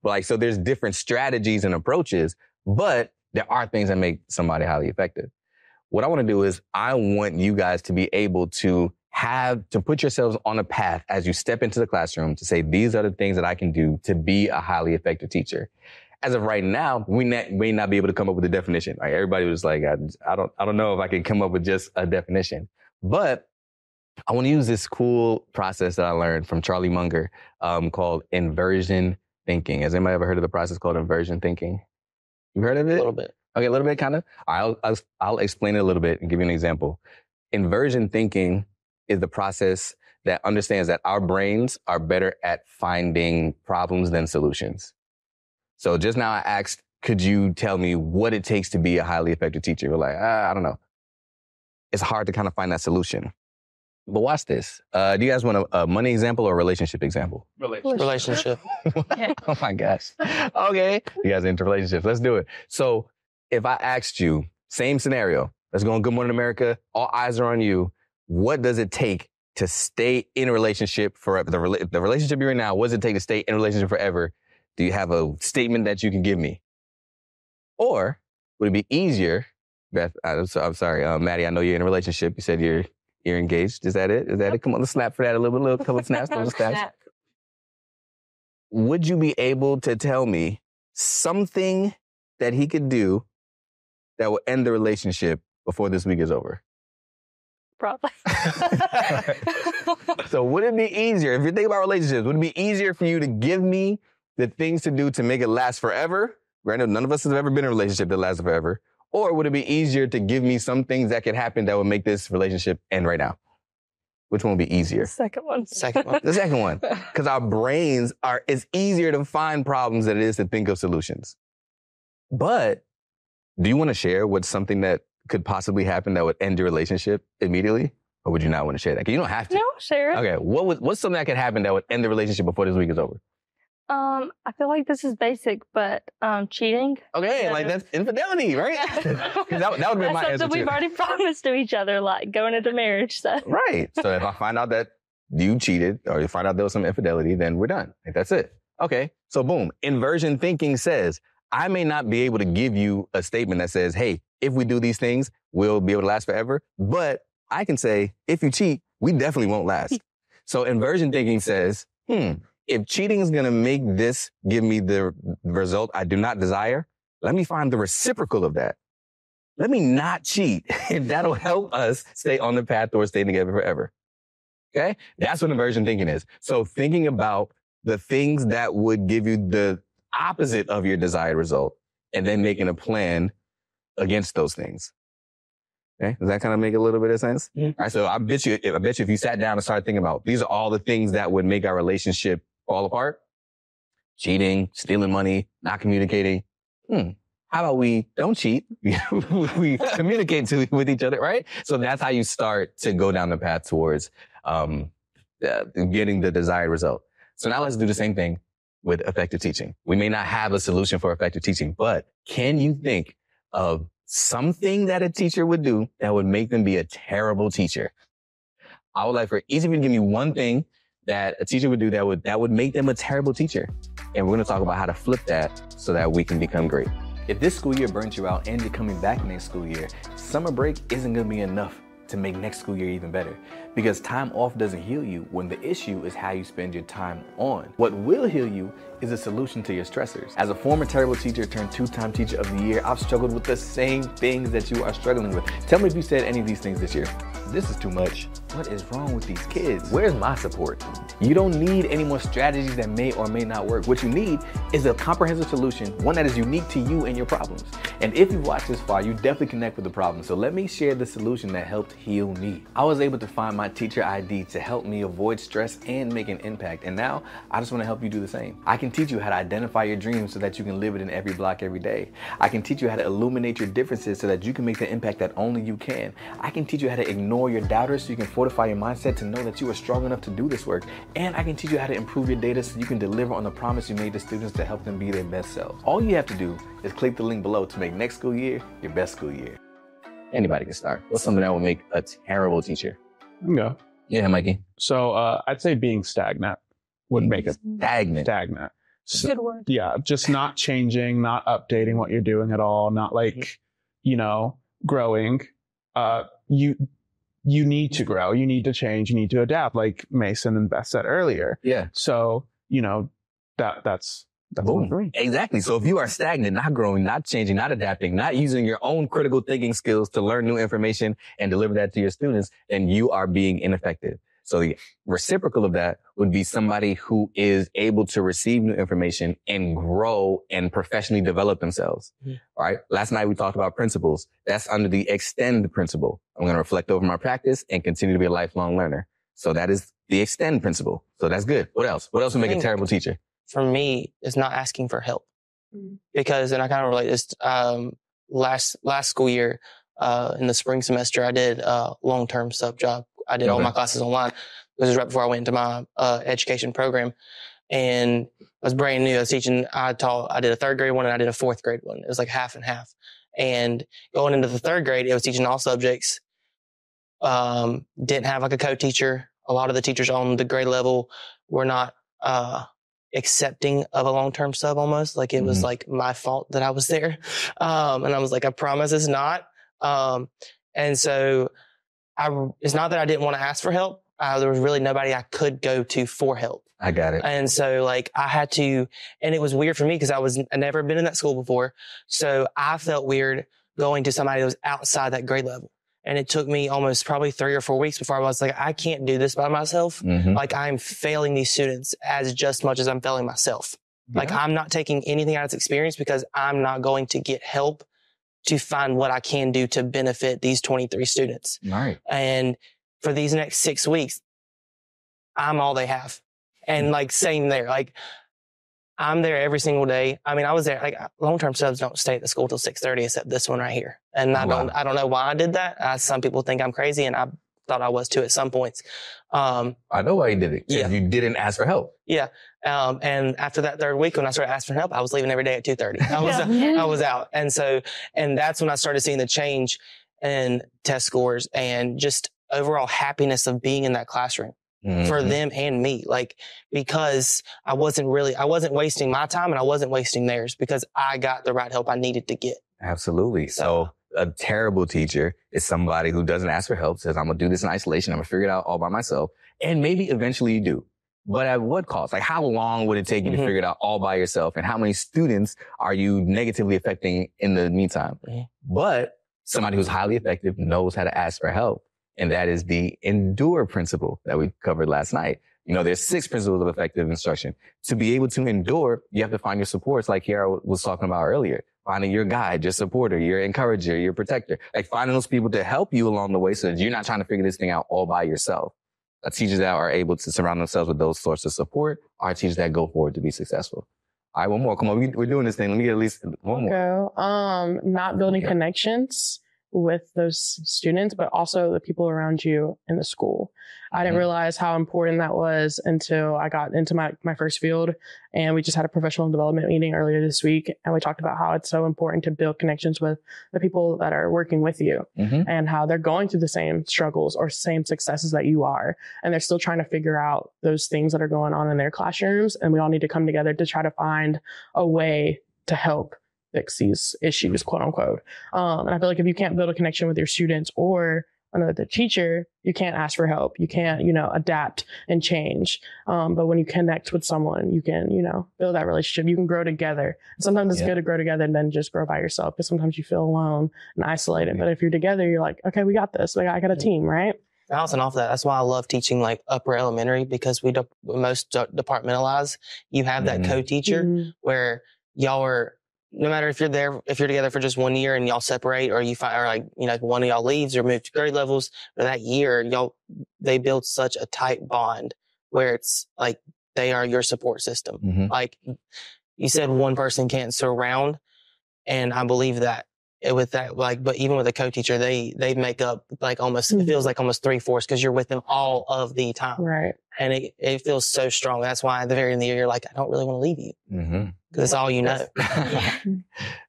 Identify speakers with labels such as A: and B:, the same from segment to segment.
A: But like, so there's different strategies and approaches, but there are things that make somebody highly effective. What I want to do is I want you guys to be able to put yourselves on a path as you step into the classroom to say, these are the things that I can do to be a highly effective teacher. As of right now, we may not be able to come up with a definition. Like everybody was like, I don't know if I can come up with just a definition, but I want to use this cool process that I learned from Charlie Munger, called inversion thinking. Has anybody ever heard of the process called inversion thinking? You heard of it?
B: A little bit.
A: Okay, a little bit, kind of. I'll explain it a little bit and give you an example. Inversion thinking is the process that understands that our brains are better at finding problems than solutions. So just now I asked, could you tell me what it takes to be a highly effective teacher? We're like, I don't know. It's hard to kind of find that solution. But watch this. Do you guys want a money example or a relationship example?
B: Relationship.
A: Oh my gosh. Okay. You guys are into relationships. Let's do it. So if I asked you, same scenario, let's go on Good Morning America. All eyes are on you. What does it take to stay in a relationship forever? The relationship you're in now, what does it take to stay in a relationship forever? Do you have a statement that you can give me? Or would it be easier, Beth, I'm sorry, Maddie, I know you're in a relationship. You said you're engaged. Is that it? Is that it? Come on, let's snap for that a little couple of snaps. Would you be able to tell me something that he could do that will end the relationship before this week is over?
C: Probably.
A: So would it be easier, if you think about relationships, would it be easier for you to give me the things to do to make it last forever? Granted, none of us have ever been in a relationship that lasts forever. Or would it be easier to give me some things that could happen that would make this relationship end right now? Which one would be easier?
C: The second one.
A: The second one. Because our brains it's easier to find problems than it is to think of solutions. But do you want to share what's something that could possibly happen that would end your relationship immediately? Or would you not want to share that? Because you don't have to.
C: No, share it.
A: Okay, what's something that could happen that would end the relationship before this week is over?
C: I feel like this is basic, but cheating.
A: Okay, like that's infidelity, right? that would be my answer
C: something we've already promised to each other, like going into marriage. So.
A: Right. So if I find out that you cheated or you find out there was some infidelity, then we're done. Like, that's it. Okay. So boom. Inversion thinking says, I may not be able to give you a statement that says, hey, if we do these things, we'll be able to last forever. But I can say, if you cheat, we definitely won't last. So inversion thinking says, if cheating is going to make this give me the result I do not desire, let me find the reciprocal of that. Let me not cheat, and that'll help us stay on the path towards staying together forever. Okay? That's what inversion thinking is. So thinking about the things that would give you the opposite of your desired result, and then making a plan against those things. Okay? Does that kind of make a little bit of sense? Mm-hmm. All right. So I bet you if you sat down and started thinking about, these are all the things that would make our relationship fall apart. Cheating, stealing money, not communicating. How about we don't cheat? We communicate with each other, right? So that's how you start to go down the path towards getting the desired result. So now let's do the same thing with effective teaching. We may not have a solution for effective teaching, but can you think of something that a teacher would do that would make them be a terrible teacher? I would like for each of you to give me one thing that a teacher would do that would make them a terrible teacher. And we're going to talk about how to flip that so that we can become great. If this school year burnt you out and you're coming back next school year, summer break isn't going to be enough to make next school year even better. Because time off doesn't heal you when the issue is how you spend your time on. What will heal you is a solution to your stressors. As a former terrible teacher turned two-time teacher of the year, I've struggled with the same things that you are struggling with. Tell me if you said any of these things this year. This is too much. What is wrong with these kids? Where's my support? You don't need any more strategies that may or may not work. What you need is a comprehensive solution, one that is unique to you and your problems. And if you've watched this far, you definitely connect with the problem. So let me share the solution that helped heal me. I was able to find my teacher ID to help me avoid stress and make an impact. And now I just want to help you do the same. I can teach you how to identify your dreams so that you can live it in every block every day. I can teach you how to illuminate your differences so that you can make the impact that only you can. I can teach you how to ignore your doubters so you can fortify your mindset to know that you are strong enough to do this work. And I can teach you how to improve your data so you can deliver on the promise you made to students to help them be their best selves. All you have to do is click the link below to make next school year your best school year. Anybody can start. What's something that will make a terrible teacher?
D: Yeah.
A: Yeah, Mikey.
D: So I'd say being stagnant would make it
A: stagnant.
C: Good word.
B: Yeah, just not changing, not updating what you're doing at all, not like, growing. You need to grow, you need to change, you need to adapt, like Mason and Beth said earlier.
A: Yeah.
B: So, that's one for me.
A: Exactly. So if you are stagnant, not growing, not changing, not adapting, not using your own critical thinking skills to learn new information and deliver that to your students, then you are being ineffective. So the reciprocal of that would be somebody who is able to receive new information and grow and professionally develop themselves. All right. Last night we talked about principles. That's under the extend principle. I'm going to reflect over my practice and continue to be a lifelong learner. So that is the extend principle. So that's good. What else? What else would make a terrible teacher?
D: For me, is not asking for help. Because, and I kind of relate this, last school year, in the spring semester, I did a long-term sub job. I did all my classes online. This was right before I went into my education program, and I was brand new. I was teaching. I did a third grade one and I did a fourth grade one. It was like half and half. And going into the third grade, it was teaching all subjects. Didn't have like a co-teacher. A lot of the teachers on the grade level were not accepting of a long-term sub almost. Like it was like my fault that I was there. And I was like, I promise it's not. And so it's not that I didn't want to ask for help. There was really nobody I could go to for help.
A: I got it.
D: And so like I had to, and it was weird for me because I'd never been in that school before. So I felt weird going to somebody that was outside that grade level. And it took me almost probably 3 or 4 weeks before I was like, I can't do this by myself. Like I'm failing these students as just much as I'm failing myself. Yeah. Like I'm not taking anything out of this experience because I'm not going to get help to find what I can do to benefit these 23 students.
A: Right.
D: And for these next 6 weeks, I'm all they have. And like same there, like I'm there every single day. I mean, I was there, like long-term subs don't stay at the school till 6:30 except this one right here. And I don't know why I did that. Some people think I'm crazy and I thought I was too at some points.
A: I know why you did it. Yeah. You didn't ask for help.
D: Yeah. And after that third week, when I started asking for help, I was leaving every day at 2:30. I was out. And that's when I started seeing the change in test scores and just overall happiness of being in that classroom for them and me. Like, because I wasn't wasting my time and I wasn't wasting theirs because I got the right help I needed to get.
A: Absolutely. So a terrible teacher is somebody who doesn't ask for help, says, I'm going to do this in isolation. I'm going to figure it out all by myself. And maybe eventually you do. But at what cost? Like, how long would it take you to figure it out all by yourself? And how many students are you negatively affecting in the meantime? But somebody who's highly effective knows how to ask for help. And that is the endure principle that we covered last night. You know, there's 6 principles of effective instruction. To be able to endure, you have to find your supports, like Kiara was talking about earlier. Finding your guide, your supporter, your encourager, your protector. Like finding those people to help you along the way so that you're not trying to figure this thing out all by yourself. Teachers that are able to surround themselves with those sorts of support are teachers that go forward to be successful. All right, one more. Come on, we're doing this thing. Let me get at least one more.
E: Not building connections with those students, but also the people around you in the school. I didn't realize how important that was until I got into my first field, and we just had a professional development meeting earlier this week, and we talked about how it's so important to build connections with the people that are working with you and how they're going through the same struggles or same successes that you are, and they're still trying to figure out those things that are going on in their classrooms, and we all need to come together to try to find a way to help fix these issues, quote unquote. And I feel like if you can't build a connection with your students or another teacher, you can't ask for help. You can't, adapt and change. But when you connect with someone, you can, build that relationship. You can grow together. And sometimes it's good to grow together than just grow by yourself, because sometimes you feel alone and isolated. But if you're together, you're like, okay, we got this. Like, I got a team, right?
D: Bouncing off that, that's why I love teaching like upper elementary, because we most departmentalize. You have that co-teacher where y'all are, no matter if you're together for just 1 year and y'all separate, or one of y'all leaves or move to grade levels, for that year, they build such a tight bond where it's like they are your support system. Like you said, one person can't surround, and I believe that with that, but even with a co-teacher, they make up like almost, it feels like almost 3/4 because you're with them all of the time.
E: Right.
D: And it feels so strong. That's why at the very end of the year, you're like, I don't really want to leave you. Because it's all you know.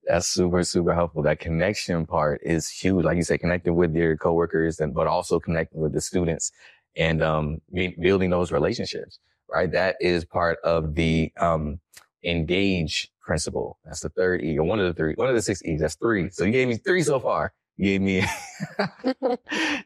A: That's super, super helpful. That connection part is huge. Like you said, connecting with your coworkers, but also connecting with the students and building those relationships, right? That is part of the engage principle. That's the third E, or one of the 6 E's. That's 3. So you gave me 3 so far. You gave me,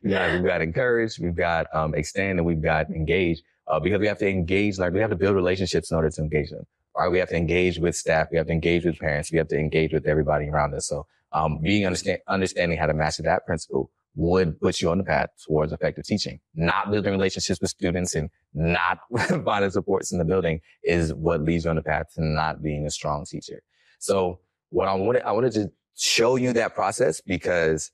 A: we've got encourage, we've got extend, and we've got engage. Because we have to engage, like we have to build relationships in order to engage them. Right? We have to engage with staff. We have to engage with parents. We have to engage with everybody around us. So understanding how to master that principle would put you on the path towards effective teaching. Not building relationships with students and not finding supports in the building is what leads you on the path to not being a strong teacher. So what I wanted to show you that process because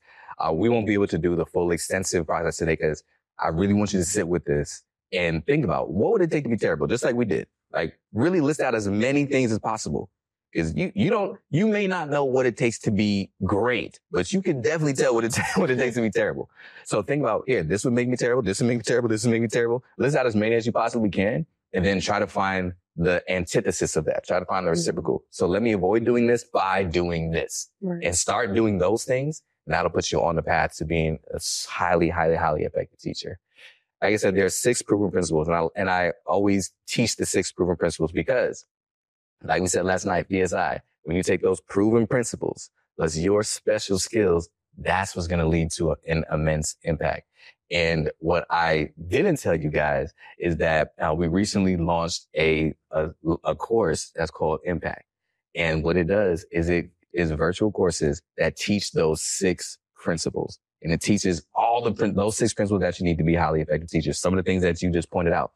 A: we won't be able to do the full extensive process today because I really want you to sit with this and think about what would it take to be terrible, just like we did. Like really list out as many things as possible. Because you may not know what it takes to be great, but you can definitely tell what it takes to be terrible. So think about, here, this would make me terrible, this would make me terrible, this would make me terrible. List out as many as you possibly can, and then try to find the antithesis of that. Try to find the reciprocal. So let me avoid doing this by doing this. Right. And start doing those things, and that'll put you on the path to being a highly, highly, highly effective teacher. Like I said, there are 6 proven principles, and I always teach the 6 proven principles because, like we said last night, PSI, when you take those proven principles plus your special skills, that's what's going to lead to an immense impact. And what I didn't tell you guys is that we recently launched a course that's called Impact. And what it does is it is virtual courses that teach those 6 principles. And it teaches those 6 principles that you need to be highly effective teachers. Some of the things that you just pointed out.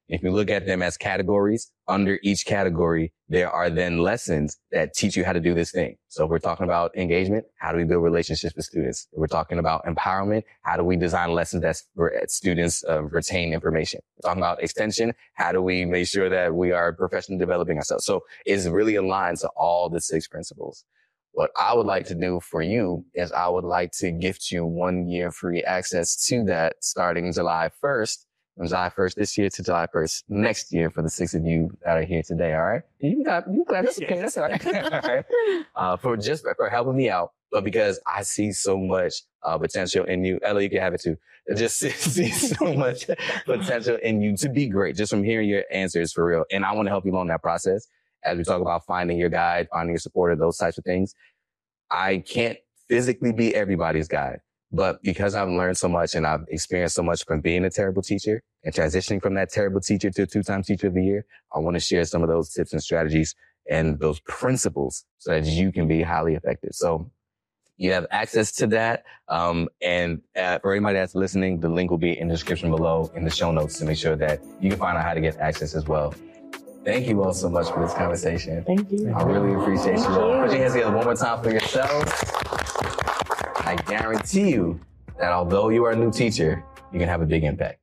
A: If you look at them as categories, under each category, there are then lessons that teach you how to do this thing. So if we're talking about engagement, how do we build relationships with students? If we're talking about empowerment, how do we design lessons that students retain information? We're talking about extension, how do we make sure that we are professionally developing ourselves? So it's really aligned to all the 6 principles. What I would like to do for you is I would like to gift you 1 year free access to that starting July 1st. From July 1st this year to July 1st next year for the 6 of you that are here today, all right? You glad that's okay, that's all right. All right. For helping me out, but because I see so much potential in you. Ella, you can have it too. I just see so much potential in you to be great, just from hearing your answers for real. And I want to help you along that process as we talk about finding your guide, finding your supporter, those types of things. I can't physically be everybody's guide. But because I've learned so much and I've experienced so much from being a terrible teacher and transitioning from that terrible teacher to a 2-time teacher of the year, I want to share some of those tips and strategies and those principles so that you can be highly effective. So you have access to that. And for anybody that's listening, the link will be in the description below in the show notes to make sure that you can find out how to get access as well. Thank you all so much for this conversation.
E: Thank you.
A: I really appreciate you all. Put your hands together one more time for yourselves. I guarantee you that although you are a new teacher, you can have a big impact.